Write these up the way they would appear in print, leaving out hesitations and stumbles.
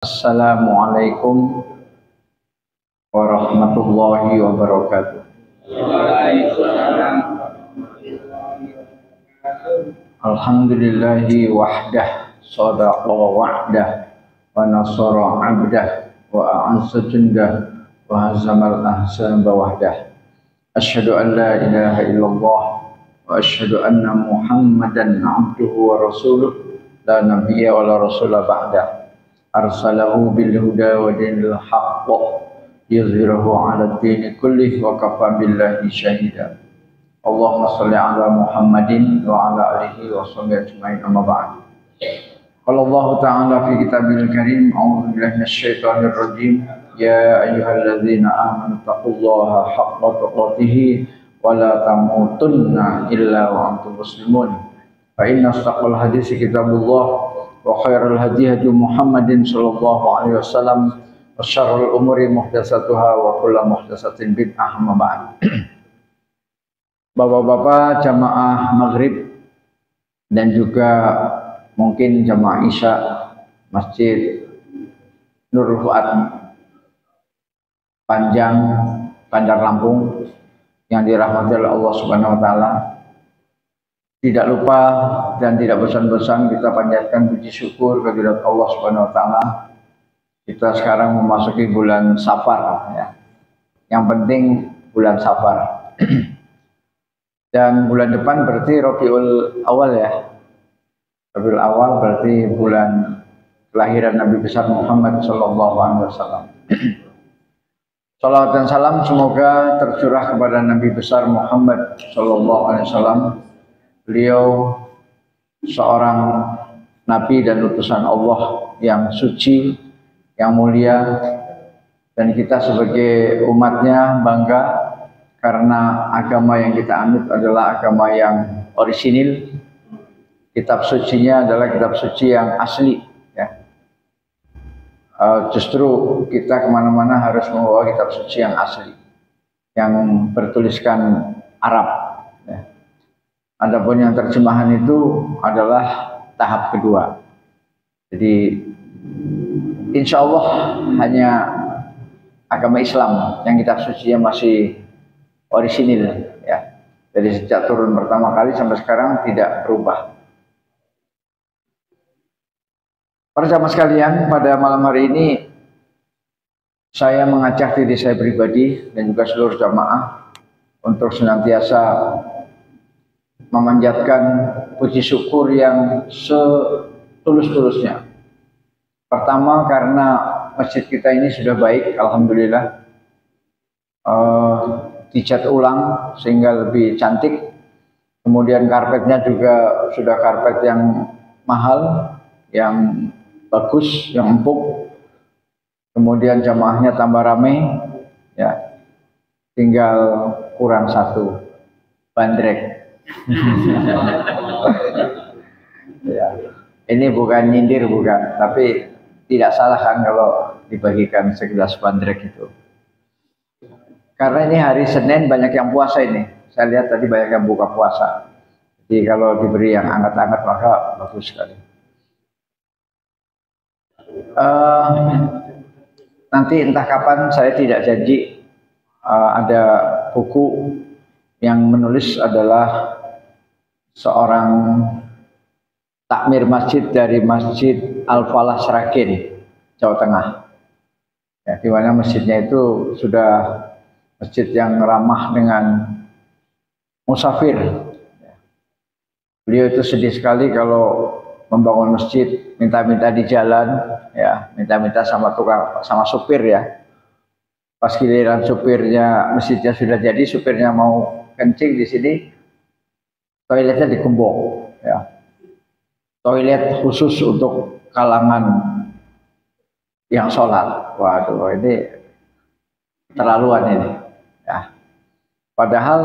Assalamualaikum warahmatullahi wabarakatuh. Alhamdulillahi wahdah, sadaqa wa'dah, wa nasara 'abdah, wa a'azza jundah, wa hazamal ahzaba wahdah. Asyhadu an la ilaha illallah wa asyhadu anna Muhammadan 'abduhu wa rasuluh, la nabiyya wa la rasula ba'dah. Arsalahu bil huda wa dinil haqq yuzhirahu 'ala ad-din kullih wa kafa billahi syahida. Allahumma shalli ala Muhammadin wa ala alihi wa sahbihi ajma'in, amma ba'd. Qala Allah ta'ala fi kitabil karim, a'udzu billahi minasyaitonir rajim, ya ayyuhalladzina amanu taqullaha haqqa tuqatih wa la tamutunna illa wa antum muslimun. Fa inna asdaqal hadits kitabullah wa khairul hadi hadi Muhammadin sallallahu alaihi wasallam wa syarrul umuri muhdatsatuha wa kullu muhdatsatin bid'ah, amma ba'd. Bapak-bapak jamaah maghrib dan juga mungkin jamaah isya Masjid Nurul Fuad Panjang, Bandar Lampung yang dirahmati oleh Allah Subhanahu wa taala. Tidak lupa dan tidak bosan-bosan kita panjatkan puji syukur kehadirat Allah Subhanahu wa taala. Kita sekarang memasuki bulan Safar ya. Yang penting bulan Safar. Dan bulan depan berarti Rabiul Awal ya. Rabiul Awal berarti bulan kelahiran Nabi besar Muhammad sallallahu alaihi wasallam. Salawat dan salam semoga tercurah kepada Nabi besar Muhammad sallallahu alaihi wasallam. Beliau seorang nabi dan utusan Allah yang suci, yang mulia, dan kita sebagai umatnya bangga karena agama yang kita anut adalah agama yang orisinil. Kitab sucinya adalah kitab suci yang asli ya. Justru kita kemana-mana harus membawa kitab suci yang asli, yang bertuliskan Arab ya. Adapun yang terjemahan itu adalah tahap kedua. Jadi insya Allah hanya agama Islam yang kitab sucinya masih orisinil ya. Dari sejak turun pertama kali sampai sekarang tidak berubah. Para jamaah sekalian, pada malam hari ini saya mengajak diri saya pribadi dan juga seluruh jamaah untuk senantiasa memanjatkan puji syukur yang setulus-tulusnya. Pertama karena masjid kita ini sudah baik, alhamdulillah, dicat ulang sehingga lebih cantik. Kemudian karpetnya juga sudah karpet yang mahal, yang bagus, yang empuk. Kemudian jamaahnya tambah ramai, ya. Tinggal kurang satu, bandrek. Ya, ini bukan nyindir, bukan, tapi tidak salah kan kalau dibagikan segelas bandrek itu. Karena ini hari Senin banyak yang puasa ini. Saya lihat tadi banyak yang buka puasa. Jadi kalau diberi yang hangat-hangat maka bagus sekali. Nanti entah kapan, saya tidak janji, ada buku yang menulis adalah seorang takmir masjid dari Masjid Al-Falah Sragen, Jawa Tengah. Ya, di mana masjidnya itu sudah masjid yang ramah dengan musafir. Beliau itu sedih sekali kalau membangun masjid, minta-minta di jalan, ya, minta-minta sama tukang, sama supir ya. Pas giliran supirnya, masjidnya sudah jadi, supirnya mau kencing di sini, toiletnya digembok, ya. Toilet khusus untuk kalangan yang sholat. Waduh, ini terlaluan ini. Ya. Padahal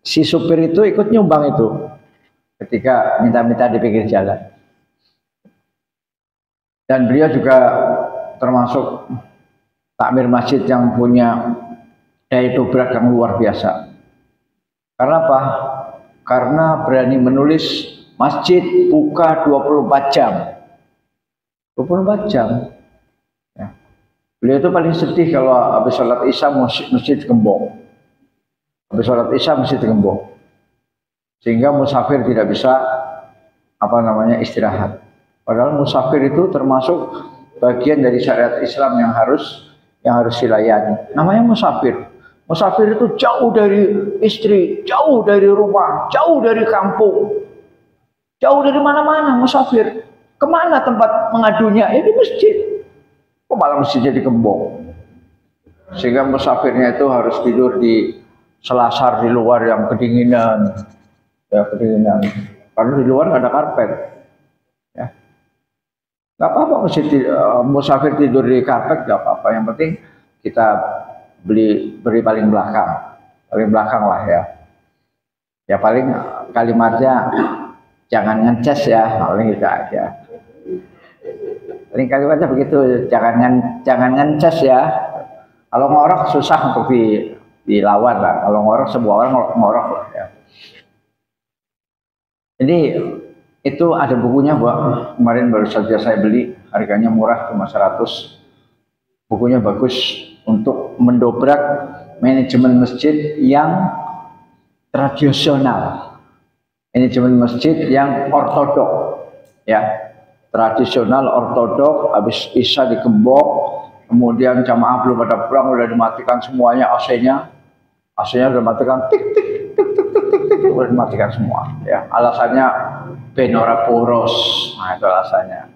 si supir itu ikut nyumbang itu ketika minta-minta di pinggir jalan. Dan beliau juga termasuk takmir masjid yang punya daya dobrak yang luar biasa. Karena apa? Karena berani menulis masjid buka 24 jam. 24 jam. Beliau itu paling sedih kalau habis sholat isya masjid gembong. Habis sholat isya masjid gembong. Sehingga musafir tidak bisa istirahat. Padahal musafir itu termasuk bagian dari syariat Islam yang harus dilayani. Namanya musafir. Musafir itu jauh dari istri, jauh dari rumah, jauh dari kampung, jauh dari mana-mana musafir. Kemana tempat mengadunya? Ya di masjid. Kok malah masjidnya digembok? Sehingga musafirnya itu harus tidur di selasar di luar yang kedinginan. Ya kedinginan. Karena di luar nggak ada karpet. Ya. Nggak apa-apa musafir tidur di karpet, nggak apa-apa. Yang penting kita beri paling belakang lah ya. Ya paling kalimatnya jangan ngeces ya, paling itu aja. Paling kalimatnya begitu, jangan ngeces ya. Kalau ngorok susah untuk dilawan lah. Kalau ngorok semua orang ngorok lah ya. Jadi itu ada bukunya, Bu. Kemarin baru saja saya beli, harganya murah cuma 100. Bukunya bagus untuk mendobrak manajemen masjid yang tradisional, manajemen masjid yang ortodok, ya tradisional ortodok. Habis isya digembok, kemudian jamaah belum pada pulang, udah dimatikan semuanya AC-nya udah dimatikan, tik tik tik tik tik tik tik, udah dimatikan semua. Ya alasannya benora poros, nah itu alasannya.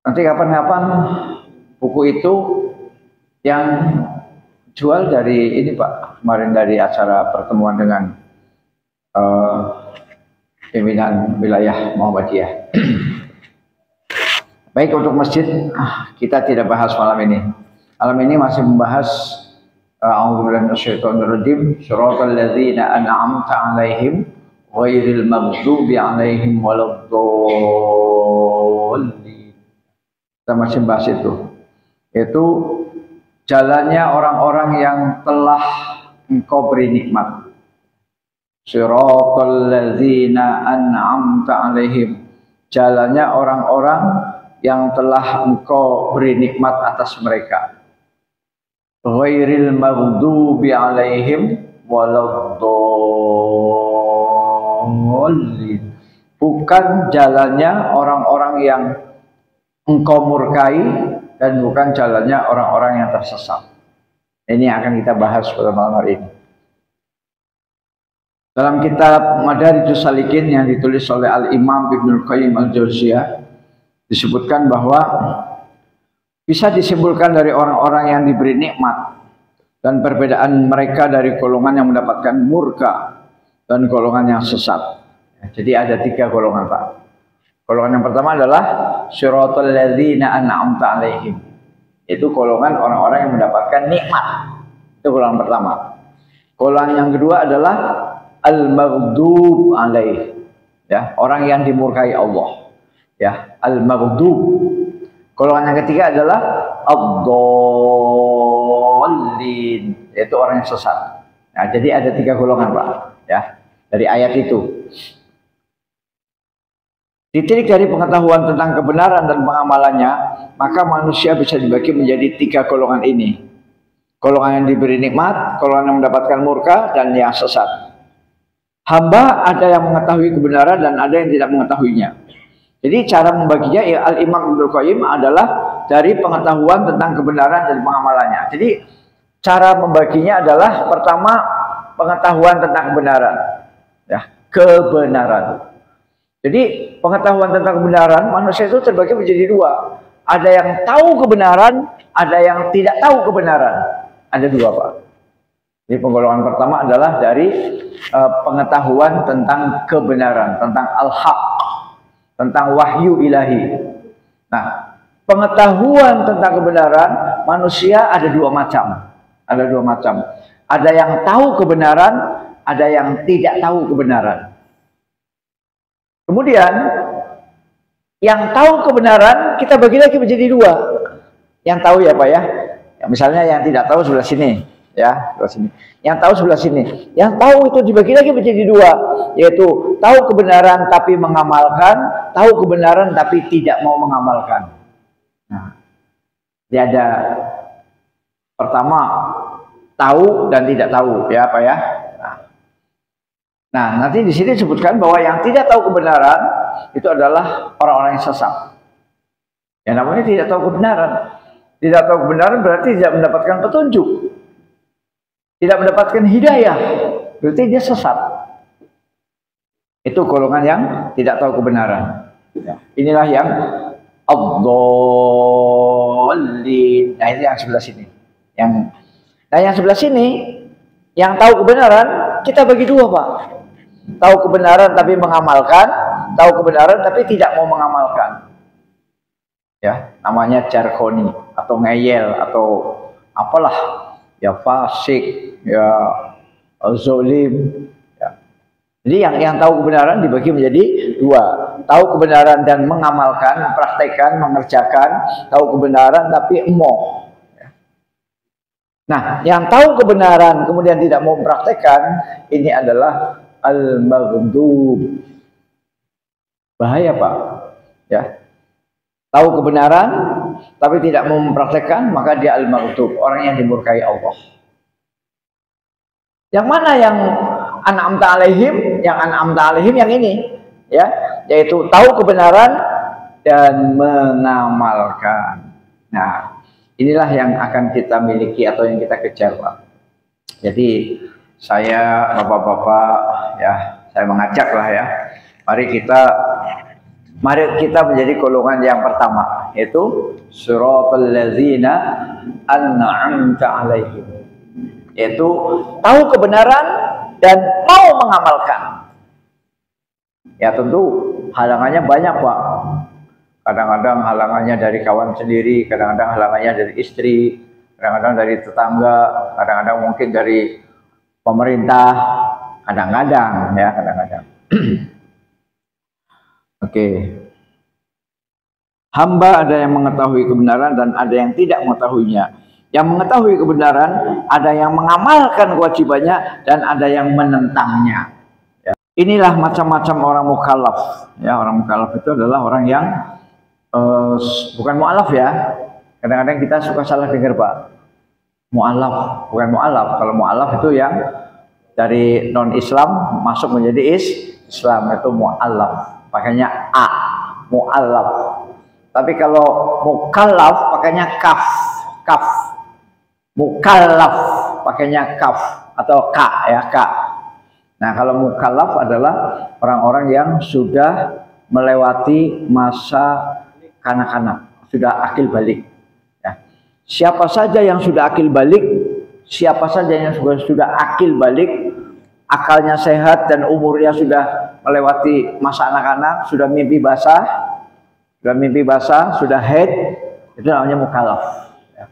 Nanti kapan-kapan buku itu yang jual dari ini Pak, kemarin dari acara pertemuan dengan pimpinan wilayah Muhammadiyah. Baik, untuk masjid kita tidak bahas malam ini. Malam ini masih membahas a'udzubillahi minasyaitonir rajim, syiratal ladzina an'amta 'alaihim ghairil maghdubi 'alaihim waladdallin. Kita masih bahas itu jalannya orang-orang yang telah engkau beri nikmat. Syiratal ladzina an'amta 'alaihim, jalannya orang-orang yang telah engkau beri nikmat atas mereka. Ghairil maghdubi 'alaihim waladdallin, bukan jalannya orang-orang yang engkau murkai dan bukan jalannya orang-orang yang tersesat. Ini akan kita bahas pada malam hari ini. Dalam kitab Madarijus Salikin yang ditulis oleh Al-Imam Ibnul Qayyim Al-Jauziyah disebutkan bahwa bisa disimpulkan dari orang-orang yang diberi nikmat dan perbedaan mereka dari golongan yang mendapatkan murka dan golongan yang sesat. Jadi ada 3 golongan, Pak. Golongan yang pertama adalah syiratal ladzina an'amta 'alaihim. Itu golongan orang-orang yang mendapatkan nikmat. Itu golongan pertama. Golongan yang kedua adalah al-maghdub 'alaih. Ya, orang yang dimurkai Allah. Ya, al-maghdub. Golongan yang ketiga adalah ad-dallin, yaitu orang yang sesat. Nah, jadi ada 3 golongan, Pak, ya, dari ayat itu. Ditilik dari pengetahuan tentang kebenaran dan pengamalannya, maka manusia bisa dibagi menjadi 3 golongan ini. Golongan yang diberi nikmat, golongan yang mendapatkan murka, dan yang sesat. Hamba ada yang mengetahui kebenaran dan ada yang tidak mengetahuinya. Jadi cara membaginya ya, Al-Imam Ibnul Qayyim adalah dari pengetahuan tentang kebenaran dan pengamalannya. Jadi cara membaginya adalah pertama pengetahuan tentang kebenaran, ya, kebenaran. Jadi pengetahuan tentang kebenaran manusia itu terbagi menjadi 2. Ada yang tahu kebenaran, ada yang tidak tahu kebenaran. Ada 2, Pak. Jadi penggolongan pertama adalah dari pengetahuan tentang kebenaran, tentang al-haq, tentang wahyu ilahi. Nah, pengetahuan tentang kebenaran manusia ada 2 macam. Ada 2 macam. Ada yang tahu kebenaran, ada yang tidak tahu kebenaran. Kemudian yang tahu kebenaran kita bagi lagi menjadi 2. Yang tahu ya Pak ya. Misalnya yang tidak tahu sebelah sini, ya, sebelah sini. Yang tahu sebelah sini. Yang tahu itu dibagi lagi menjadi 2, yaitu tahu kebenaran tapi mengamalkan, tahu kebenaran tapi tidak mau mengamalkan. Nah, Dia ada pertama tahu dan tidak tahu, ya Pak ya. Nah, nanti di sini disebutkan bahwa yang tidak tahu kebenaran itu adalah orang-orang yang sesat. Yang namanya tidak tahu kebenaran. Tidak tahu kebenaran berarti tidak mendapatkan petunjuk. Tidak mendapatkan hidayah. Berarti dia sesat. Itu golongan yang tidak tahu kebenaran. Inilah yang ad-dallin. Nah, itu yang sebelah sini. Nah, yang sebelah sini, yang tahu kebenaran, kita bagi dua, Pak. Tahu kebenaran tapi mengamalkan, tahu kebenaran tapi tidak mau mengamalkan. Ya, namanya jargoni atau ngeyel atau apalah, ya fasik, ya zolim. Ya. Jadi yang tahu kebenaran dibagi menjadi dua. Tahu kebenaran dan mengamalkan, mempraktekkan, mengerjakan. Tahu kebenaran tapi emoh. Nah, yang tahu kebenaran kemudian tidak mau mempraktekkan, ini adalah al-maghdub. Bahaya, Pak. Ya. Tahu kebenaran tapi tidak mau mempraktekkan, maka dia al-maghdub, orang yang dimurkai Allah. Yang mana yang an'amta alaihim? Yang an'amta alaihim yang ini, ya, yaitu tahu kebenaran dan mengamalkan. Nah, inilah yang akan kita miliki atau yang kita kejar, Pak. Jadi saya, bapak-bapak, ya, saya mengajak lah ya, mari kita menjadi golongan yang pertama, yaitu siratal ladzina an'amta alaihim, yaitu tahu kebenaran dan mau mengamalkan. Ya tentu halangannya banyak, Pak. Kadang-kadang halangannya dari kawan sendiri, kadang-kadang halangannya dari istri, kadang-kadang dari tetangga, kadang-kadang mungkin dari pemerintah, kadang-kadang ya, kadang-kadang. Oke. Hamba ada yang mengetahui kebenaran dan ada yang tidak mengetahuinya. Yang mengetahui kebenaran, ada yang mengamalkan kewajibannya dan ada yang menentangnya. Ya. Inilah macam-macam orang mukallaf. Ya, orang mukallaf itu adalah orang yang bukan mu'alaf ya. Kadang-kadang kita suka salah dengar, Pak. Mu'alaf, bukan mu'alaf. Kalau mu'alaf itu yang dari non-Islam masuk menjadi Islam, itu mu'alaf. Pakainya A, mu'alaf. Tapi kalau mukallaf pakainya kaf. Mukallaf pakainya kaf atau K ya, K. Nah, kalau mukallaf adalah orang-orang yang sudah melewati masa kanak-kanak, sudah akil balik. Ya. Siapa saja yang sudah akil balik, siapa saja yang sudah akil balik, akalnya sehat dan umurnya sudah melewati masa anak-anak, sudah mimpi basah, sudah head, itu namanya mukallaf. Ya.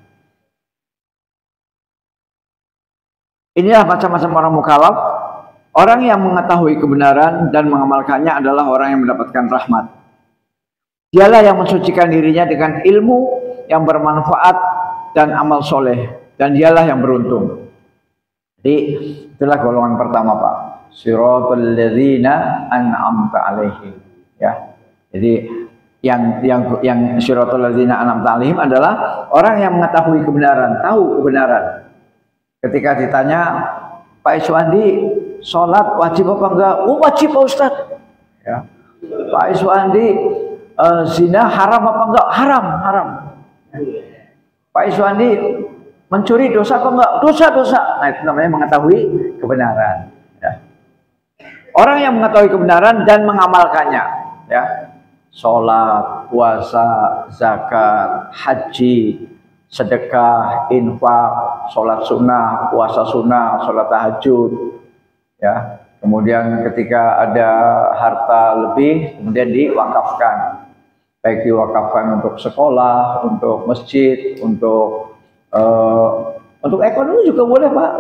Inilah macam-macam orang mukallaf. Orang yang mengetahui kebenaran dan mengamalkannya adalah orang yang mendapatkan rahmat. Dialah yang mensucikan dirinya dengan ilmu yang bermanfaat dan amal soleh, dan dialah yang beruntung. Jadi itulah golongan pertama, Pak. Siratal ladzina an'amta alaihim. Ya. Jadi yang siratal ladzina an'amta alaihim adalah orang yang mengetahui kebenaran, tahu kebenaran. Ketika ditanya, Pak Iswandi, sholat wajib apa enggak? Oh, wajib, Pak Ustaz. Ya. Pak Iswandi, zina haram apa enggak? Haram. Pak Iswandi, mencuri dosa apa enggak? Dosa. Nah, itu namanya mengetahui kebenaran. Ya. Orang yang mengetahui kebenaran dan mengamalkannya, ya, sholat, puasa, zakat, haji, sedekah, infak, sholat sunnah, puasa sunnah, sholat tahajud, ya. Kemudian ketika ada harta lebih, kemudian diwakafkan, baik diwakafkan untuk sekolah, untuk masjid, untuk ekonomi juga boleh, Pak.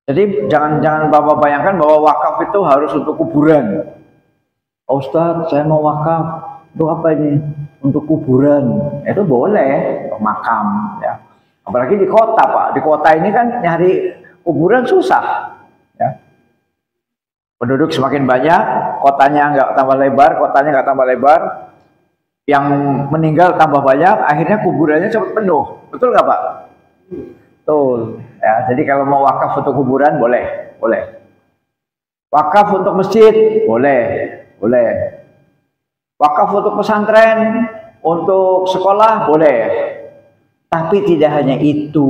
Jadi jangan Bapak bayangkan bahwa wakaf itu harus untuk kuburan. Oh, Ustaz, saya mau wakaf. Untuk apa ini? Untuk kuburan. Itu boleh, untuk makam. Ya. Apalagi di kota, Pak. Di kota ini kan nyari kuburan susah. Ya. Penduduk semakin banyak, kotanya nggak tambah lebar, Yang meninggal tambah banyak, akhirnya kuburannya cepat penuh. Betul nggak Pak? Betul. Ya, jadi kalau mau wakaf untuk kuburan boleh, boleh. Wakaf untuk masjid boleh, boleh. Wakaf untuk pesantren, untuk sekolah boleh. Tapi tidak hanya itu.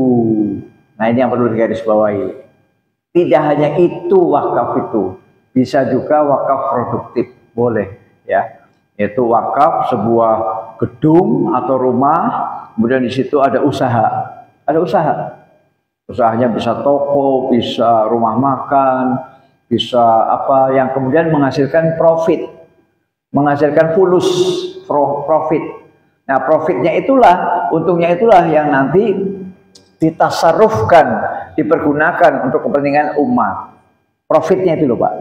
Nah ini yang perlu digarisbawahi. Tidak hanya itu wakaf itu, bisa juga wakaf produktif boleh, ya. Yaitu wakaf sebuah gedung atau rumah, kemudian di situ ada usaha, ada usaha. Usahanya bisa toko, bisa rumah makan, bisa apa yang kemudian menghasilkan profit, menghasilkan fulus, profit. Nah, profitnya itulah, untungnya itulah yang nanti ditasarufkan, dipergunakan untuk kepentingan umat. Profitnya itu loh Pak.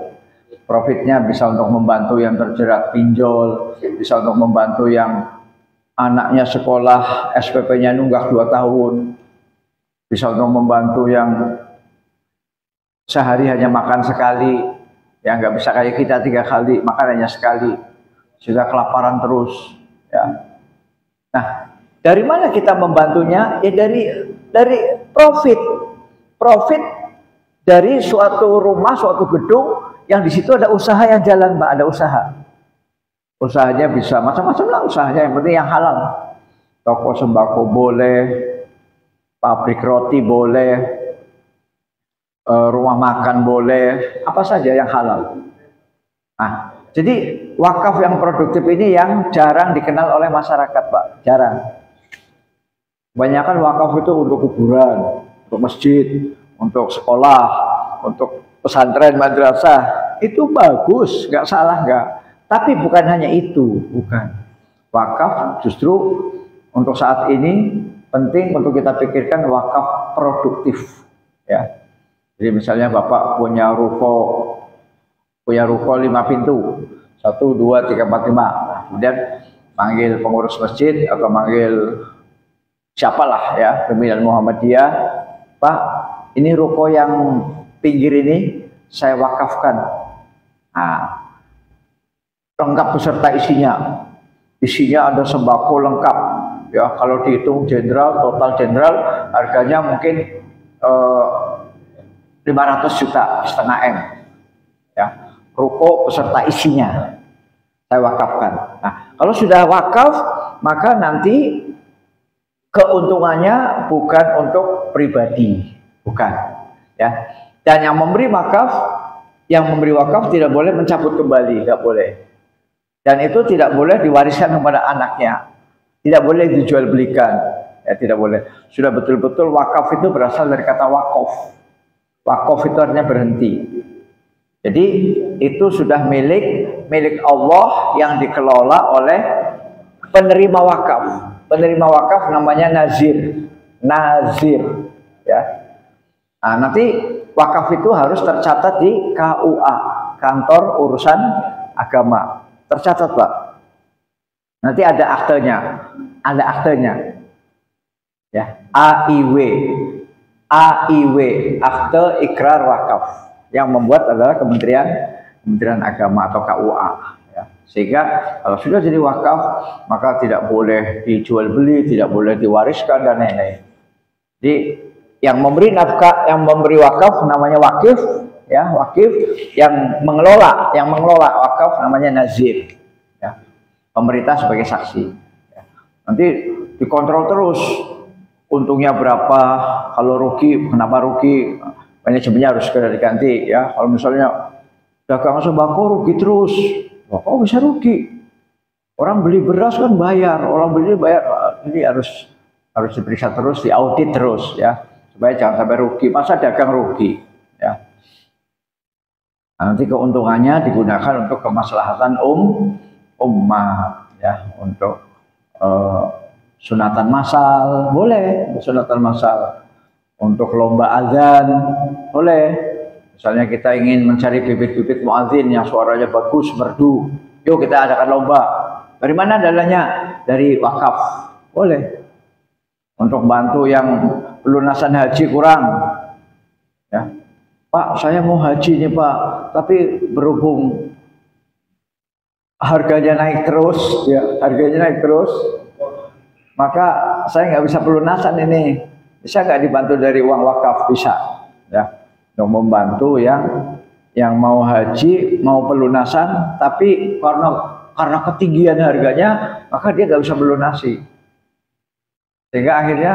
Profitnya bisa untuk membantu yang terjerat pinjol, bisa untuk membantu yang anaknya sekolah SPP-nya nunggak 2 tahun, bisa untuk membantu yang sehari hanya makan sekali, yang nggak bisa kayak kita 3 kali, makan hanya sekali, sudah kelaparan terus. Ya. Nah, dari mana kita membantunya? Ya dari profit, profit dari suatu rumah, suatu gedung yang di situ ada usaha yang jalan, Pak, ada usaha. Usahanya bisa macam-macam lah usahanya, yang penting yang halal. Toko sembako boleh, pabrik roti boleh, rumah makan boleh, apa saja yang halal. Nah, jadi wakaf yang produktif ini yang jarang dikenal oleh masyarakat, Pak, jarang. Kebanyakan wakaf itu untuk kuburan, untuk masjid, untuk sekolah, untuk pesantren, madrasah. Itu bagus, nggak salah nggak. Tapi bukan hanya itu, bukan. Wakaf justru untuk saat ini penting untuk kita pikirkan wakaf produktif, ya. Jadi misalnya Bapak punya ruko 5 pintu, 1, 2, 3, 4, 5. Nah, kemudian panggil pengurus masjid atau manggil siapalah ya, pimpinan Muhammadiyah, Pak, ini ruko yang pinggir ini saya wakafkan. Nah, lengkap beserta isinya. Isinya ada sembako lengkap. Ya, kalau dihitung jenderal, total jenderal harganya mungkin 500 juta, setengah M. Ya, ruko beserta isinya saya wakafkan. Nah, kalau sudah wakaf, maka nanti keuntungannya bukan untuk pribadi, bukan. Ya, dan yang memberi wakaf tidak boleh mencabut kembali, nggak boleh. Dan itu tidak boleh diwariskan kepada anaknya, tidak boleh dijual belikan, ya tidak boleh. Sudah betul-betul wakaf itu berasal dari kata wakof. Wakof itu artinya berhenti. Jadi itu sudah milik Allah yang dikelola oleh penerima wakaf. Penerima wakaf namanya nazir, ya. Nah, nanti wakaf itu harus tercatat di KUA, Kantor Urusan Agama. Tercatat, Pak. Nanti ada aktenya, ya. AIW, akte ikrar wakaf. Yang membuat adalah Kementerian Agama atau KUA. Ya. Sehingga kalau sudah jadi wakaf, maka tidak boleh dijual beli, tidak boleh diwariskan dan lain-lain. Jadi yang memberi nafkah, yang memberi wakaf namanya wakif, ya, wakif. Yang mengelola wakaf namanya nazir. Ya. Pemerintah sebagai saksi. Ya. Nanti dikontrol terus. Untungnya berapa, kalau rugi, kenapa rugi, manajemennya harus segera diganti, ya. Kalau misalnya dagang sembako rugi terus, kok bisa rugi? Orang beli beras kan bayar, ini harus diperiksa terus, diaudit terus, ya, supaya jangan sampai rugi. Masa dagang rugi, ya. Nah, nanti keuntungannya digunakan untuk kemaslahatan umat, ya, untuk sunatan massal boleh, sunatan massal, untuk lomba azan boleh. Misalnya kita ingin mencari bibit-bibit muadzin yang suaranya bagus, merdu, yuk kita adakan lomba. Dari mana dananya? Dari wakaf, boleh. Untuk bantu yang pelunasan haji kurang, ya, Pak, saya mau haji nih Pak, tapi berhubung harganya naik terus, ya harganya naik terus, maka saya nggak bisa pelunasan ini. Bisa nggak dibantu dari uang wakaf? Bisa, ya, untuk membantu yang mau haji, mau pelunasan, tapi karena ketinggian harganya, maka dia nggak bisa melunasi. Sehingga akhirnya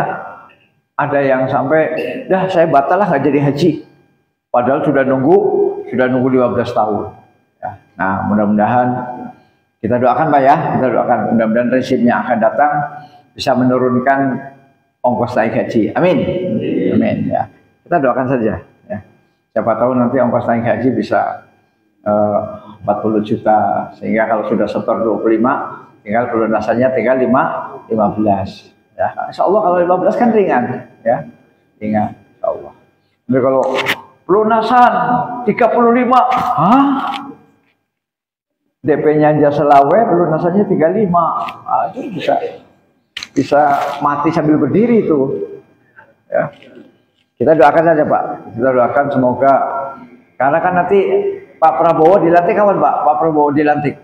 ada yang sampai, dah saya batal lah nggak jadi haji. Padahal sudah nunggu 15 tahun. Ya. Nah, mudah-mudahan kita doakan Pak ya, kita doakan mudah-mudahan rezimnya akan datang bisa menurunkan ongkos naik haji. Amin. Amin ya. Kita doakan saja ya. Siapa tahu nanti ongkos naik haji bisa 40 juta sehingga kalau sudah setor 25 tinggal pelunasannya tinggal 15 ya. Insya Allah kalau 15 kan ringan ya. Ringan insya Allah. Jadi kalau pelunasan 35, hah? DP-nya aja selawe, pelunasannya 35. Nah, itu bisa mati sambil berdiri itu. Ya. Kita doakan saja Pak. Kita doakan semoga, karena kan nanti Pak Prabowo dilantik kapan Pak? Pak Prabowo dilantik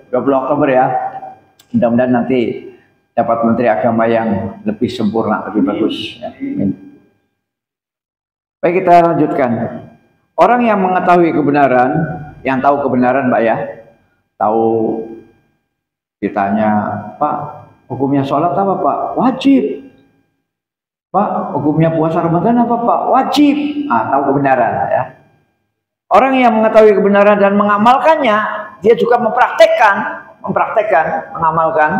20 Oktober ya. Mudah-mudahan nanti dapat menteri agama yang lebih sempurna, lebih bagus. Ya. Amin. Baik, kita lanjutkan. Orang yang mengetahui kebenaran, yang tahu kebenaran Mbak ya, tahu, ditanya, Pak, hukumnya sholat apa Pak? Wajib. Pak, hukumnya puasa Ramadan apa Pak? Wajib. Ah, tahu kebenaran ya. Orang yang mengetahui kebenaran dan mengamalkannya, dia juga mempraktekkan, mengamalkan,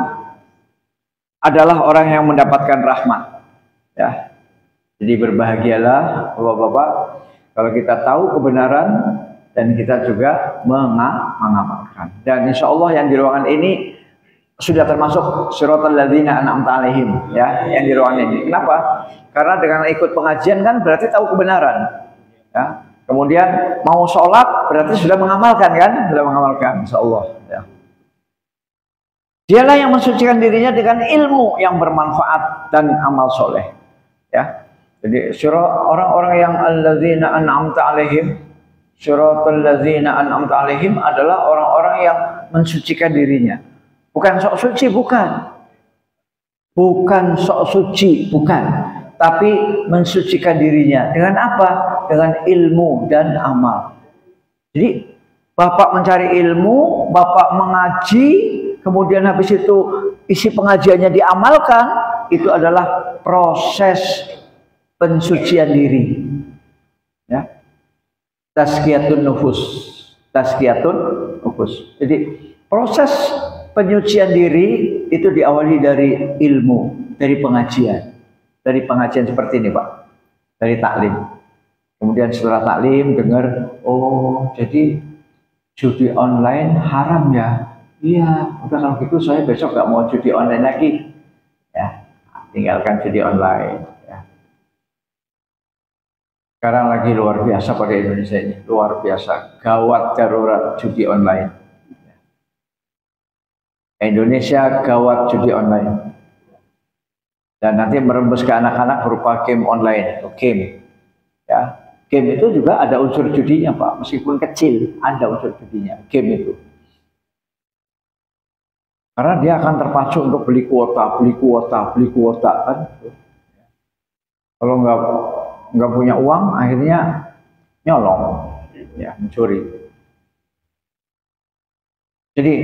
adalah orang yang mendapatkan rahmat. Ya. Jadi berbahagialah Bapak-bapak kalau kita tahu kebenaran dan kita juga mengamalkan. Dan insya Allah yang di ruangan ini sudah termasuk siratal ladzina an'amta alaihim ya, yang di ruangan ini. Kenapa? Karena dengan ikut pengajian kan berarti tahu kebenaran. Ya. Kemudian mau sholat berarti sudah mengamalkan kan? Sudah mengamalkan insya Allah. Ya. Dialah yang mensucikan dirinya dengan ilmu yang bermanfaat dan amal soleh. Ya. Jadi orang-orang yang alladzina an'amta alaihim, siratal ladzina an'amta alaihim adalah orang-orang yang mensucikan dirinya. Bukan sok suci, bukan. Bukan sok suci, bukan. Tapi mensucikan dirinya. Dengan apa? Dengan ilmu dan amal. Jadi Bapak mencari ilmu, Bapak mengaji, kemudian habis itu isi pengajiannya diamalkan, itu adalah proses pensucian diri, ya, tazkiyatun nufus, Jadi proses penyucian diri itu diawali dari ilmu, dari pengajian seperti ini Pak, dari taklim. Kemudian setelah taklim dengar, oh jadi judi online haram ya? Iya, udah kalau gitu saya besok nggak mau judi online lagi, ya, tinggalkan judi online. Sekarang lagi luar biasa pada Indonesia ini, luar biasa, gawat darurat judi online. Indonesia gawat judi online. Dan nanti merembes ke anak-anak berupa game online, game. Ya, game itu juga ada unsur judinya Pak, meskipun kecil ada unsur judinya, game itu. Karena dia akan terpacu untuk beli kuota kan. Kalau nggak punya uang, akhirnya nyolong, ya, mencuri. Jadi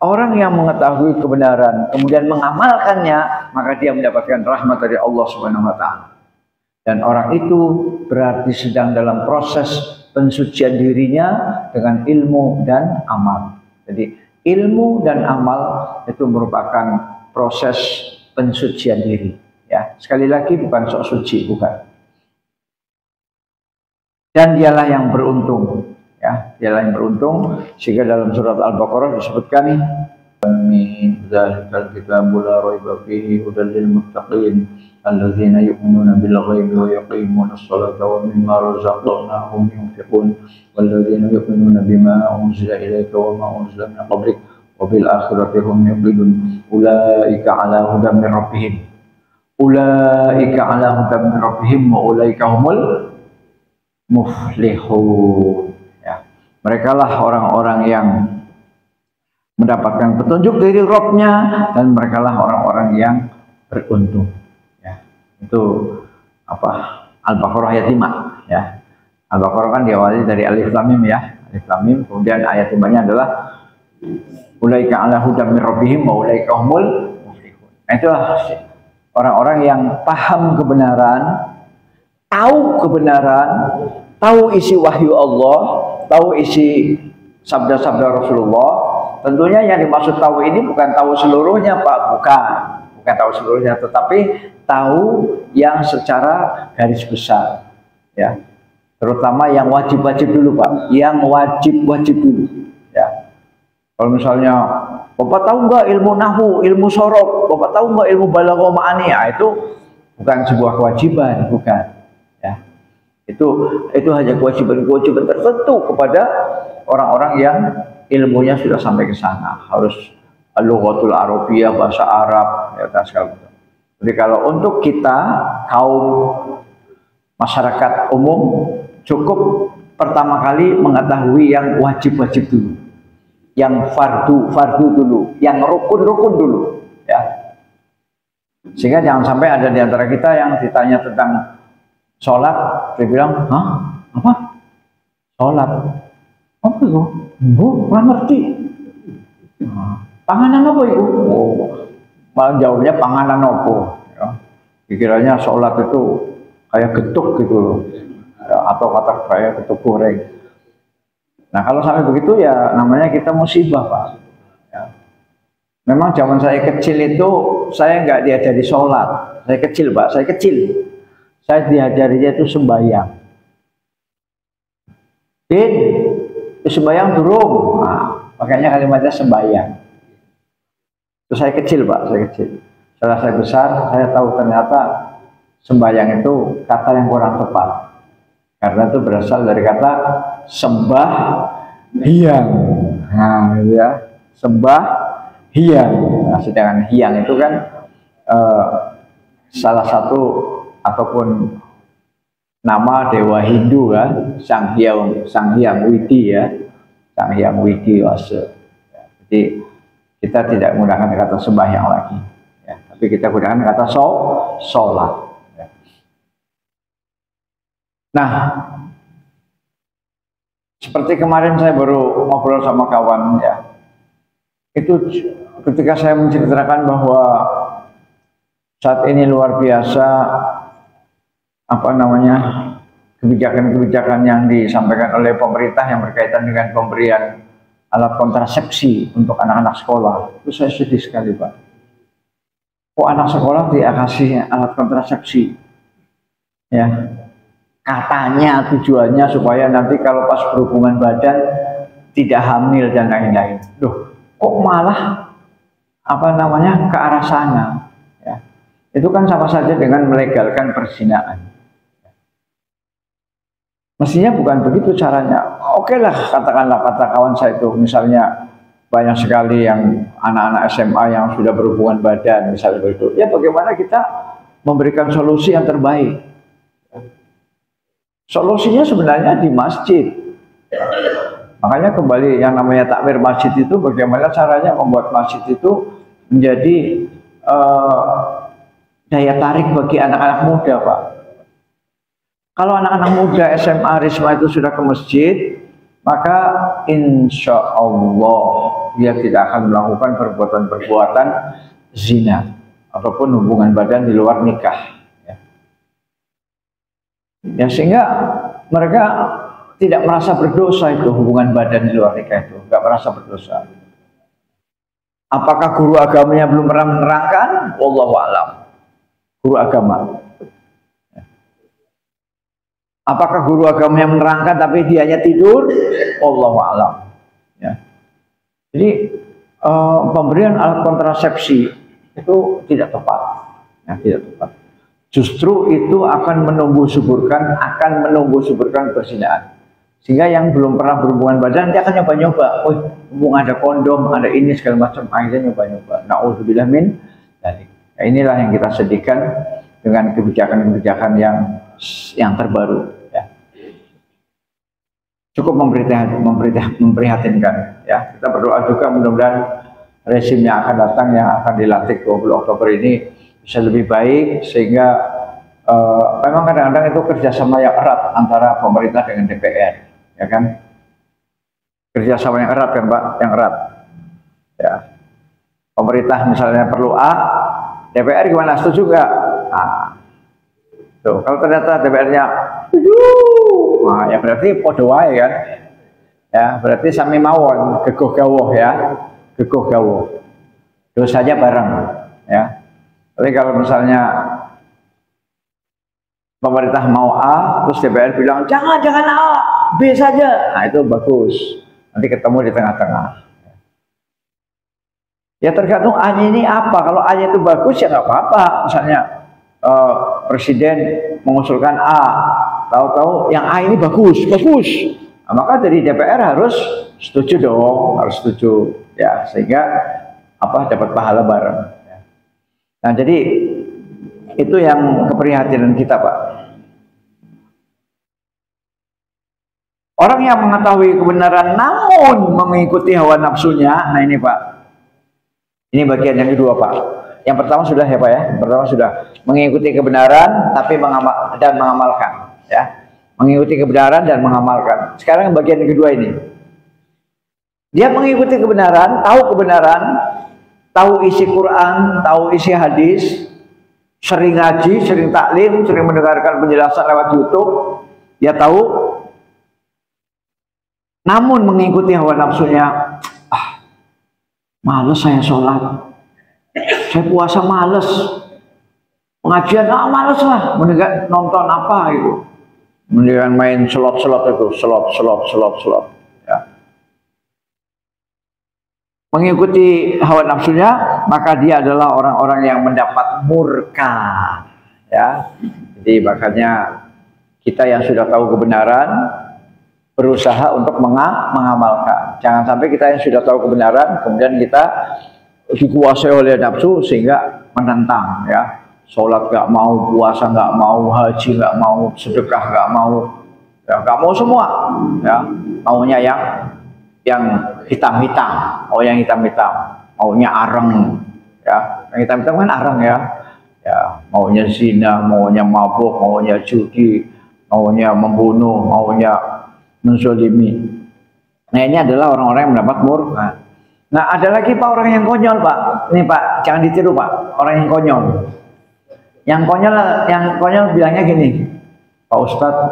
orang yang mengetahui kebenaran kemudian mengamalkannya, maka dia mendapatkan rahmat dari Allah Subhanahu wa Ta'ala. Dan orang itu berarti sedang dalam proses pensucian dirinya dengan ilmu dan amal. Jadi ilmu dan amal itu merupakan proses pensucian diri. Ya, sekali lagi bukan sok suci, bukan. Dan dialah yang beruntung, ya, dialah yang beruntung. Sehingga dalam surat Al-Baqarah disebutkan, min dzalikal kitabul la raiba fihi hudal lil muttaqin alladzina yu'minuna bil ghaibi wa yuqimunas salata wa mimma razaqnahum yunfiqun walladzina yu'minuna bima unzila ilayka wa ma unzila min qablik wa bil akhirati hum yuqinun ulaika ala hudan min rabbihim wa ulaika humul muflihun. Ya. Mereka lah orang-orang yang mendapatkan petunjuk dari Robnya, dan mereka lah orang-orang yang beruntung. Ya, itu apa, Al-Baqarah ayat 5 ya. Al-Baqarah kan diawali dari Alif Lam Mim ya, Alif Lam Mim, kemudian ayat 5-nya adalah ulaika ala hudam min rabbihim wa ulaika humul muflihun. Nah, itulah orang-orang yang paham kebenaran, tahu kebenaran, tahu isi wahyu Allah, tahu isi sabda-sabda Rasulullah. Tentunya yang dimaksud tahu ini bukan tahu seluruhnya, Pak, bukan tahu seluruhnya, tetapi tahu yang secara garis besar ya. Terutama yang wajib-wajib dulu, Pak, yang wajib-wajib dulu ya. Kalau misalnya Bapak tahu nggak ilmu nahwu, ilmu sorof, Bapak tahu nggak ilmu balaghah ma'ani, ya, itu bukan sebuah kewajiban, bukan ya. Itu hanya kewajiban tertentu kepada orang-orang yang ilmunya sudah sampai ke sana, harus lughatul arabiyyah, bahasa Arab ya, dan segala macam. Jadi kalau untuk kita kaum masyarakat umum, cukup pertama kali mengetahui yang wajib-wajib dulu, yang fardu dulu, yang rukun dulu ya. Sehingga jangan sampai ada di antara kita yang ditanya tentang sholat, dia bilang, hah? Apa? Sholat? Apa itu? Bu, kurang ngerti. Panganan apa itu? Oh, malah jawabnya panganan apa? Ya. Pikirannya sholat itu kayak getuk gitu loh, ya, atau kata kayak getuk goreng. Nah, kalau sampai begitu ya namanya kita musibah, Pak ya. Memang zaman saya kecil itu saya nggak diajari sholat. Saya kecil, Pak, saya diajarinya itu sembahyang. Sembahyang durung, nah, makanya kalimatnya sembahyang. Terus saya kecil, Pak, setelah saya besar saya tahu ternyata sembahyang itu kata yang kurang tepat, karena itu berasal dari kata sembah hiang. Nah ya, sembah hiang. Nah, sedangkan hiang itu kan salah satu ataupun nama dewa Hindu kan, Sang Hyang Widi ya, Sang Hyang Widi Wase. Jadi kita tidak menggunakan kata sembahyang lagi ya, tapi kita gunakan kata sholat ya. Nah, seperti kemarin saya baru ngobrol sama kawan ya, itu ketika saya menceritakan bahwa saat ini luar biasa apa namanya kebijakan-kebijakan yang disampaikan oleh pemerintah yang berkaitan dengan pemberian alat kontrasepsi untuk anak-anak sekolah, itu saya sedih sekali, Pak. Kok anak sekolah dikasih alat kontrasepsi ya, katanya tujuannya supaya nanti kalau pas berhubungan badan tidak hamil dan lain-lain. Loh, kok malah apa namanya ke arah sana ya. Itu kan sama saja dengan melegalkan perzinahan. Mestinya bukan begitu caranya. Oke lah, katakanlah kata kawan saya itu, misalnya banyak sekali yang anak-anak SMA yang sudah berhubungan badan, misalnya begitu. Ya bagaimana kita memberikan solusi yang terbaik? Solusinya sebenarnya di masjid. Makanya kembali yang namanya takmir masjid itu, bagaimana caranya membuat masjid itu menjadi daya tarik bagi anak-anak muda, Pak. Kalau anak-anak muda SMA Risma itu sudah ke masjid, maka insya Allah dia tidak akan melakukan perbuatan-perbuatan zina ataupun hubungan badan di luar nikah. Ya, sehingga mereka tidak merasa berdosa itu hubungan badan di luar nikah itu, nggak merasa berdosa. Apakah guru agamanya belum pernah menerangkan? Wallahu a'lam. Guru agama. Apakah guru agamanya menerangkan tapi dianya tidur? Wallahu a'lam. Ya. Jadi pemberian alat kontrasepsi itu tidak tepat. Ya, tidak tepat. Justru itu akan menumbuh suburkan perzinahan. Sehingga yang belum pernah berhubungan badan dia akan nyoba-nyoba. Oh, mumpung ada kondom, ada ini segala macam, akhirnya nyoba-nyoba. Na'udzubillah min dzalik. Nah, inilah yang kita sedihkan dengan kebijakan-kebijakan yang terbaru. Ya. cukup memprihatinkan. Ya, kita berdoa juga mudah-mudahan rezim yang akan datang, yang akan dilantik 20 Oktober ini bisa lebih baik, sehingga memang kadang-kadang itu kerjasama yang erat antara pemerintah dengan DPR, ya kan? Kerjasama yang erat kan Pak, yang erat. Ya, pemerintah misalnya perlu A, DPR gimana, setuju nggak? Nah, tuh, kalau ternyata DPR-nya nah, ya berarti podo wae kan. Ya, berarti sami mawon gegoh gawuh ya. Gegoh gawuh. Dosanya bareng ya. Tapi kalau misalnya pemerintah mau A, terus DPR bilang jangan A, B saja. Nah, itu bagus. Nanti ketemu di tengah-tengah. Ya tergantung A-nya ini apa. Kalau A-nya itu bagus ya nggak apa-apa. Misalnya presiden mengusulkan A, tahu-tahu yang A ini bagus. Nah, maka dari DPR harus setuju dong, harus setuju ya, sehingga apa, dapat pahala bareng. Ya. Nah, jadi itu yang keprihatinan kita Pak. Orang yang mengetahui kebenaran namun mengikuti hawa nafsunya, nah ini Pak, ini bagian yang kedua Pak. Yang pertama sudah ya Pak ya, yang pertama sudah mengikuti kebenaran tapi mengamalkan ya. Mengikuti kebenaran dan mengamalkan. Sekarang bagian yang kedua ini. Dia mengikuti kebenaran, tahu isi Quran, tahu isi hadis, sering ngaji, sering taklim, sering mendengarkan penjelasan lewat YouTube, dia tahu. Namun mengikuti hawa nafsunya, males saya sholat, saya puasa males, pengajian males lah, mendingan nonton apa gitu, mendingan main slot itu, slot. Ya. Mengikuti hawa nafsunya, maka dia adalah orang-orang yang mendapat murka. Ya, jadi makanya kita yang sudah tahu kebenaran berusaha untuk mengamalkan. Jangan sampai kita yang sudah tahu kebenaran kemudian kita dikuasai oleh nafsu sehingga menentang ya. Sholat nggak mau, puasa nggak mau, haji nggak mau, sedekah nggak mau, ya nggak mau semua. Ya, maunya yang hitam-hitam, yang hitam-hitam, maunya areng. Ya, yang hitam-hitam kan areng ya. Ya, maunya zina, maunya mabuk, maunya judi, maunya membunuh, maunya menzolimi. Nah, ini adalah orang-orang yang mendapat murka. Nah, ada lagi Pak orang yang konyol Pak. Ini Pak, jangan ditiru Pak, orang yang konyol. Yang konyol bilangnya gini, Pak Ustadz,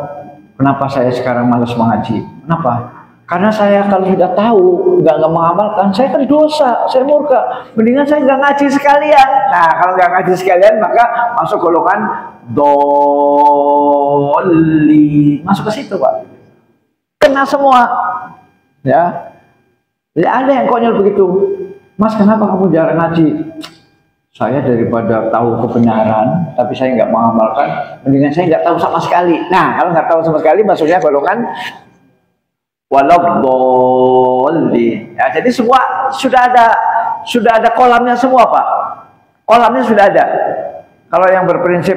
kenapa saya sekarang malas mengaji? Kenapa? Karena saya kalau sudah tahu nggak mengamalkan, saya kan dosa, saya murka. Mendingan saya nggak ngaji sekalian. Nah, kalau nggak ngaji sekalian maka masuk golongan doli, masuk ke situ Pak. Kena semua, ya. Jadi ada yang konyol begitu. Mas, kenapa kamu jarang ngaji? Saya daripada tahu kebenaran, tapi saya nggak mengamalkan, mendingan saya nggak tahu sama sekali. Nah, kalau nggak tahu sama sekali, maksudnya golongan waladhdallin. Ya, jadi semua sudah ada kolamnya semua Pak. Kolamnya sudah ada. Kalau yang berprinsip,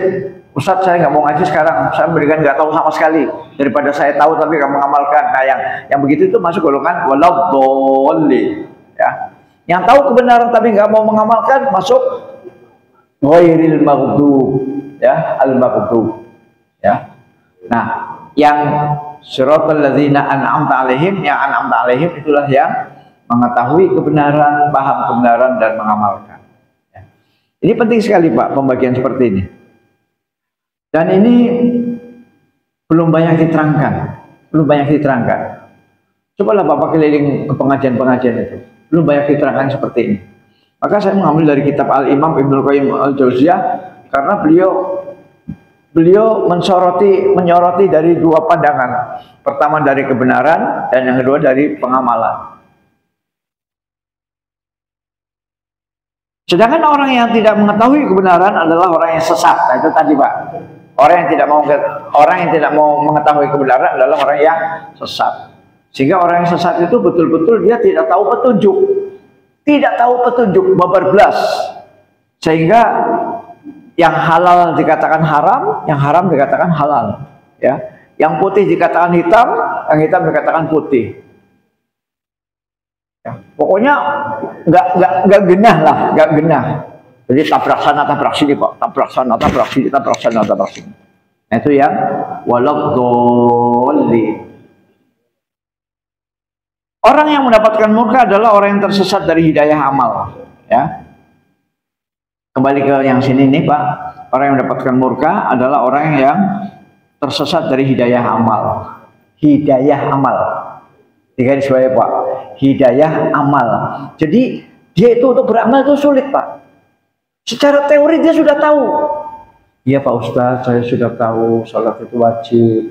Ustadz saya nggak mau ngaji sekarang, saya mendingan nggak tahu sama sekali daripada saya tahu tapi nggak mengamalkan. Nah, yang begitu itu masuk golongan waladhdallin. Ya, yang tahu kebenaran tapi nggak mau mengamalkan masuk ghairil maghdub, ya, al-maghdub. Ya. Nah, yang siratal ladzina an'amta alaihim, yang an'amta alaihim itulah yang mengetahui kebenaran, paham kebenaran dan mengamalkan. Ya. Ini penting sekali Pak, pembagian seperti ini. Dan ini belum banyak diterangkan. Cobalah Bapak keliling ke pengajian-pengajian itu, belum banyak diterangkan seperti ini. Maka saya mengambil dari kitab Al-Imam Ibnu Qayyim Al-Jauziyah karena beliau menyoroti dari dua pandangan. Pertama dari kebenaran dan yang kedua dari pengamalan. Sedangkan orang yang tidak mengetahui kebenaran adalah orang yang sesat. Nah, itu tadi Pak. Orang yang tidak mau mengetahui kebenaran adalah orang yang sesat. Sehingga orang yang sesat itu betul-betul dia tidak tahu petunjuk. Tidak tahu petunjuk, bablas. Sehingga yang halal dikatakan haram, yang haram dikatakan halal. Ya, Yang putih dikatakan hitam, yang hitam dikatakan putih. Ya, pokoknya nggak genah lah, nggak genah. Jadi tabrak sana, tabrak sini Pak, tabrak sana, tabrak sini, tabrak sana, tabrak sini. Nah, itu yang waladhdallin. Orang yang mendapatkan murka adalah orang yang tersesat dari hidayah amal. Ya, kembali ke yang sini nih Pak. Orang yang mendapatkan murka adalah orang yang tersesat dari hidayah amal. Hidayah amal. Digaris bawahi Pak. Hidayah amal. Jadi dia itu untuk beramal itu sulit Pak. Secara teori dia sudah tahu. Iya Pak Ustadz, saya sudah tahu sholat itu wajib.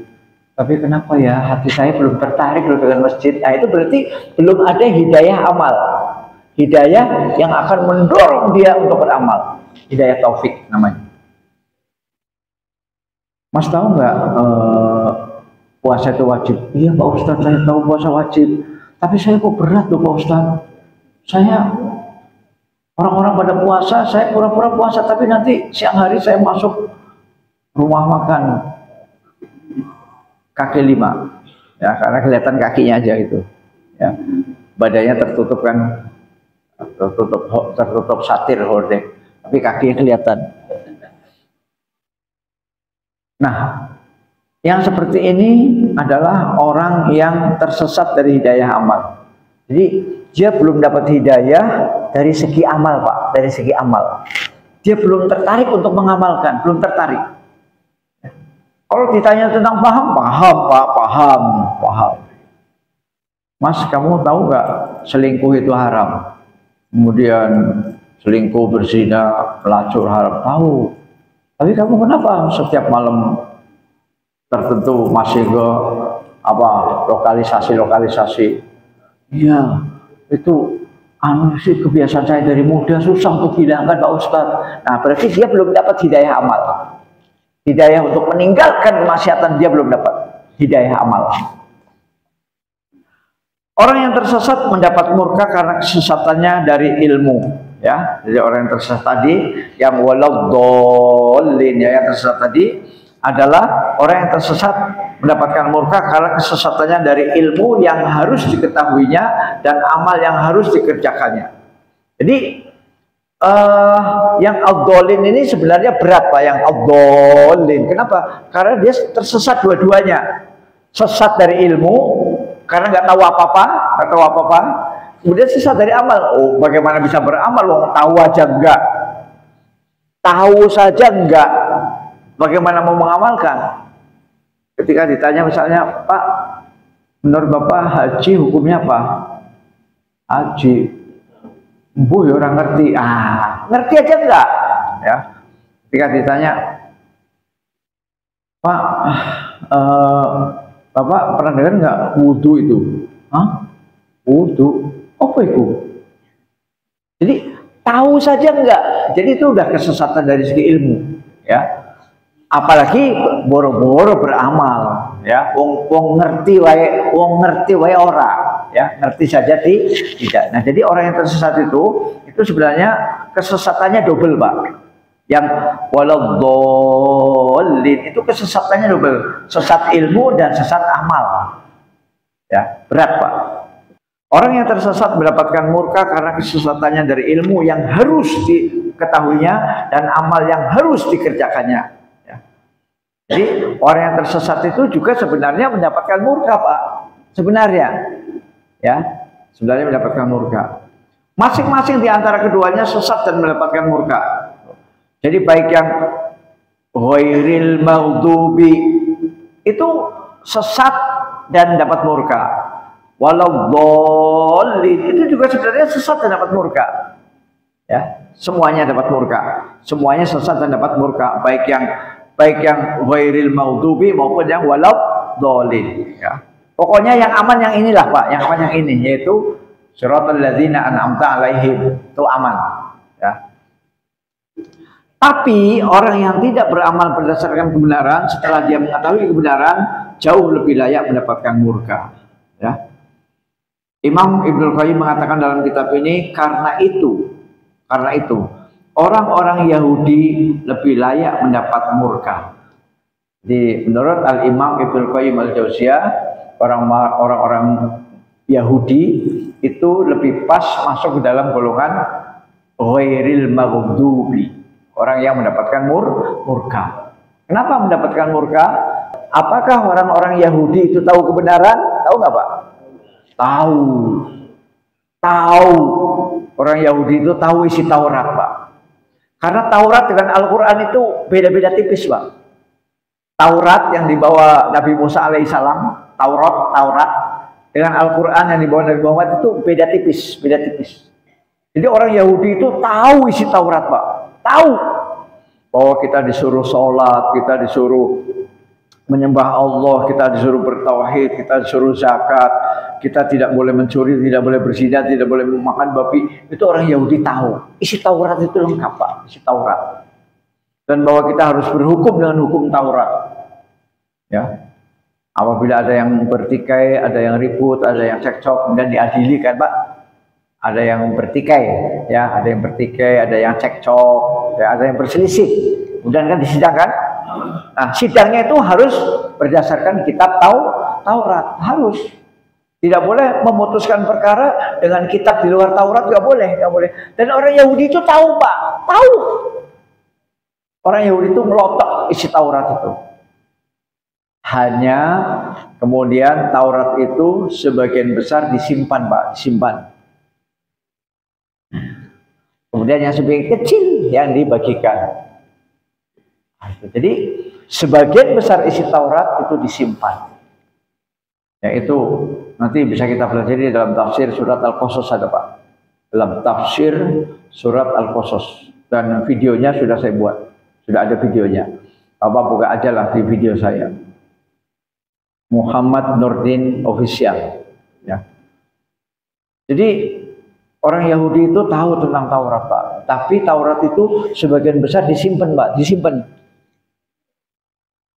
Tapi kenapa ya hati saya belum tertarik dengan masjid? Nah itu berarti belum ada hidayah amal. Hidayah yang akan mendorong dia untuk beramal. Hidayah taufik namanya. Mas tahu nggak puasa itu wajib? Iya Pak Ustadz, saya tahu puasa wajib. Tapi saya kok berat loh Pak Ustadz. Saya orang-orang pada puasa, saya pura-pura puasa, tapi nanti siang hari saya masuk rumah makan kaki 5, ya karena kelihatan kakinya aja gitu, ya badannya tertutup kan, tertutup satir hordeng, tapi kakinya kelihatan. Nah, yang seperti ini adalah orang yang tersesat dari hidayah amal. Jadi dia belum dapat hidayah dari segi amal Pak, dari segi amal. Dia belum tertarik untuk mengamalkan, belum tertarik. Kalau ditanya tentang paham, paham Pak, paham. Mas, kamu tahu nggak selingkuh itu haram? Kemudian selingkuh, berzina, pelacur haram, tahu. Tapi kamu kenapa setiap malam tertentu masih ke apa lokalisasi? Iya, itu sih kebiasaan saya dari muda, susah untuk hilangkan Pak Ustadz. Nah berarti dia belum dapat hidayah amal. Hidayah untuk meninggalkan kemaksiatan dia belum dapat hidayah amal. Orang yang tersesat mendapat murka karena kesesatannya dari ilmu, ya. Jadi orang yang tersesat tadi, yang waladhdallin, ya, yang tersesat tadi adalah orang yang tersesat mendapatkan murka karena kesesatannya dari ilmu yang harus diketahuinya dan amal yang harus dikerjakannya. Jadi yang ad-dhalin ini sebenarnya berat Pak, yang ad-dhalin. Kenapa? Karena dia tersesat dua-duanya. Sesat dari ilmu karena nggak tahu apa-apa, Kemudian sesat dari amal. Oh, bagaimana bisa beramal? Wong tahu aja enggak. Tahu saja enggak. Bagaimana mau mengamalkan? Ketika ditanya misalnya, Pak, menurut Bapak haji hukumnya apa? Haji. Bu, ya orang ngerti. Ngerti aja enggak? Ya. Ketika ditanya, Pak, Bapak pernah dengar enggak wudhu itu? Wudhu? Apa itu? Jadi tahu saja enggak? Jadi itu udah kesesatan dari segi ilmu, ya. Apalagi boro-boro beramal, ya. Wong ngerti wae ora, ya, ngerti saja tidak. Nah, jadi orang yang tersesat itu sebenarnya kesesatannya double, Pak. Yang waladhdallin itu kesesatannya double, sesat ilmu dan sesat amal. Ya, berat, Pak. Orang yang tersesat mendapatkan murka karena kesesatannya dari ilmu yang harus diketahuinya dan amal yang harus dikerjakannya. Ya. Jadi orang yang tersesat itu juga sebenarnya mendapatkan murka, Pak. Sebenarnya, ya, sebenarnya mendapatkan murka. Masing-masing di antara keduanya sesat dan mendapatkan murka. Jadi baik yang ghairil maghdubi itu sesat dan dapat murka. Waladhdallin itu juga sebenarnya sesat dan dapat murka. Ya, semuanya dapat murka. Semuanya sesat dan dapat murka, baik yang ghairil maghdubi maupun yang waladhdallin, ya. Pokoknya yang aman yang inilah, Pak, yang aman yang ini, yaitu siratal ladzina an'amta alaihim, itu aman, ya. Tapi orang yang tidak beramal berdasarkan kebenaran, setelah dia mengetahui kebenaran, jauh lebih layak mendapatkan murka, ya. Imam Ibnul Qayyim mengatakan dalam kitab ini, karena itu orang-orang Yahudi lebih layak mendapat murka. Menurut Al-Imam Ibnu Qayyim Al-Jauziyah, orang-orang Yahudi itu lebih pas masuk ke dalam golongan ghairil maghdubi, orang yang mendapatkan murka. Kenapa mendapatkan murka? Apakah orang-orang Yahudi itu tahu kebenaran? Tahu nggak Pak? Tahu. Tahu. Orang Yahudi itu tahu isi Taurat Pak. Karena Taurat dengan Al-Quran itu beda-beda tipis Pak. Taurat yang dibawa Nabi Musa alaihissalam, Taurat dengan Al-Quran yang dibawa Nabi Muhammad itu beda tipis. Jadi orang Yahudi itu tahu isi Taurat Pak. Tahu bahwa kita disuruh sholat, kita disuruh menyembah Allah, kita disuruh bertauhid, kita disuruh zakat, kita tidak boleh mencuri, tidak boleh berzina, tidak boleh memakan babi. Itu orang Yahudi tahu. Isi Taurat itu lengkap Pak, isi Taurat. Dan bahwa kita harus berhukum dengan hukum Taurat. Ya. Apabila ada yang bertikai, ada yang ribut, ada yang cekcok, kemudian diadili kan Pak. Ada yang bertikai, ya, ada yang bertikai, ada yang cekcok, ya, ada yang berselisih. Kemudian kan disidangkan. Nah, sidangnya itu harus berdasarkan kitab Taurat, harus. Tidak boleh memutuskan perkara dengan kitab di luar Taurat, nggak boleh. Dan orang Yahudi itu tahu Pak, tahu. Orang Yahudi itu melotok isi Taurat itu. Hanya kemudian Taurat itu sebagian besar disimpan Pak, disimpan. Kemudian yang sebagian kecil yang dibagikan. Jadi sebagian besar isi Taurat itu disimpan. Yaitu nanti bisa kita pelajari dalam tafsir surat Al-Qasas ada Pak. Dalam tafsir surat Al-Qasas. Dan videonya sudah saya buat. Sudah ada videonya. Bapak buka aja lah di video saya. Muhammad Nurdin Official. Ya. Jadi orang Yahudi itu tahu tentang Taurat Pak. Tapi Taurat itu sebagian besar disimpan Pak. Disimpan.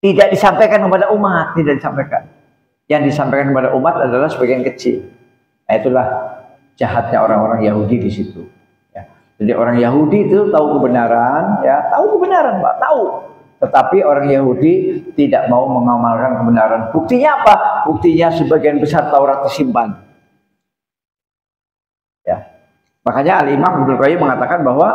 Tidak disampaikan kepada umat. Tidak disampaikan. Yang disampaikan kepada umat adalah sebagian kecil. Nah, itulah jahatnya orang-orang Yahudi di situ. Ya. Jadi orang Yahudi itu tahu kebenaran, ya, tahu kebenaran Pak, tahu. Tetapi orang Yahudi tidak mau mengamalkan kebenaran. Buktinya apa? Buktinya sebagian besar Taurat disimpan. Ya. Makanya Al-Imam Ibnu Qayyim mengatakan bahwa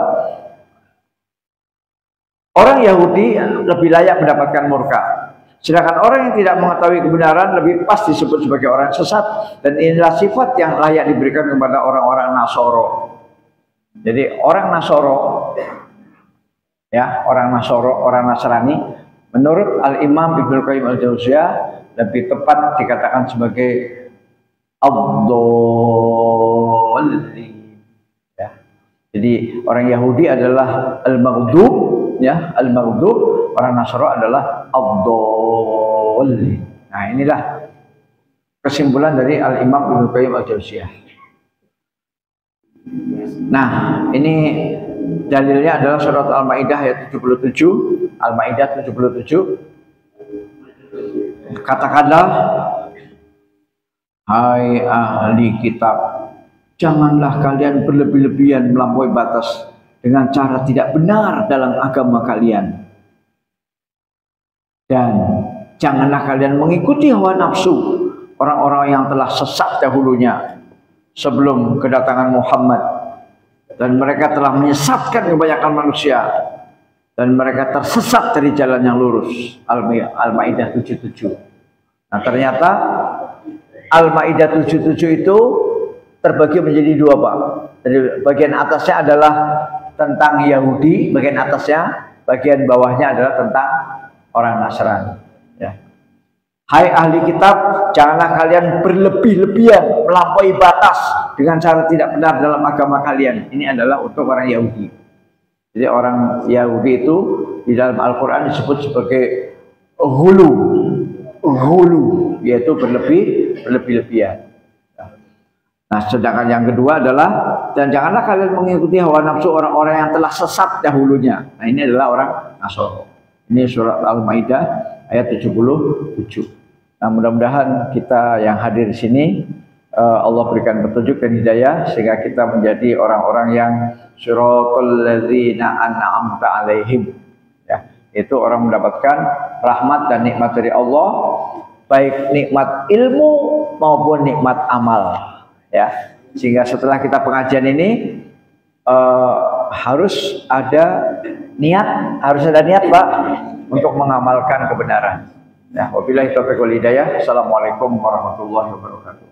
orang Yahudi lebih layak mendapatkan murka. Sedangkan orang yang tidak mengetahui kebenaran lebih pas disebut sebagai orang sesat. Dan inilah sifat yang layak diberikan kepada orang-orang Nasoro. Jadi orang Nasoro, ya, orang Nasoro, orang Nasrani, menurut Al-Imam Ibnu Qayyim Al-Jauziyah lebih tepat dikatakan sebagai ad-dallin. Ya. Jadi orang Yahudi adalah al-maghdub, ya, al-maghdub. Orang Nasara adalah ad-dallin. Nah, inilah kesimpulan dari Al-Imam Ibnu Qayyim Al-Jauziyah. Nah, ini dalilnya adalah surat Al-Maidah ayat 77. Al-Maidah 77. Katakanlah, hai ahli kitab, janganlah kalian berlebih-lebihan melampaui batas dengan cara tidak benar dalam agama kalian. Dan janganlah kalian mengikuti hawa nafsu orang-orang yang telah sesat dahulunya sebelum kedatangan Muhammad. Dan mereka telah menyesatkan kebanyakan manusia. Dan mereka tersesat dari jalan yang lurus. Al-Maidah 77. Nah, ternyata Al-Maidah 77 itu terbagi menjadi dua Pak. Jadi bagian atasnya adalah tentang Yahudi, bagian atasnya, bagian bawahnya adalah tentang orang Nasrani. Ya. Hai ahli kitab, janganlah kalian berlebih-lebihan melampaui batas dengan cara tidak benar dalam agama kalian. Ini adalah untuk orang Yahudi. Jadi orang Yahudi itu di dalam Al-Quran disebut sebagai ghulu, yaitu berlebih-lebihan. Nah, sedangkan yang kedua adalah, dan janganlah kalian mengikuti hawa nafsu orang-orang yang telah sesat dahulunya. Nah, ini adalah orang Nasara. Ini surat Al-Maidah ayat 77. Nah, mudah-mudahan kita yang hadir di sini Allah berikan petunjuk dan hidayah sehingga kita menjadi orang-orang yang siratal ladzina an'amta alaihim. Ya, Itu orang mendapatkan rahmat dan nikmat dari Allah, baik nikmat ilmu maupun nikmat amal, ya. Sehingga setelah kita pengajian ini harus ada niat, Pak, untuk mengamalkan kebenaran. Ya, wabillahi taufiq wal hidayah. Assalamualaikum warahmatullahi wabarakatuh.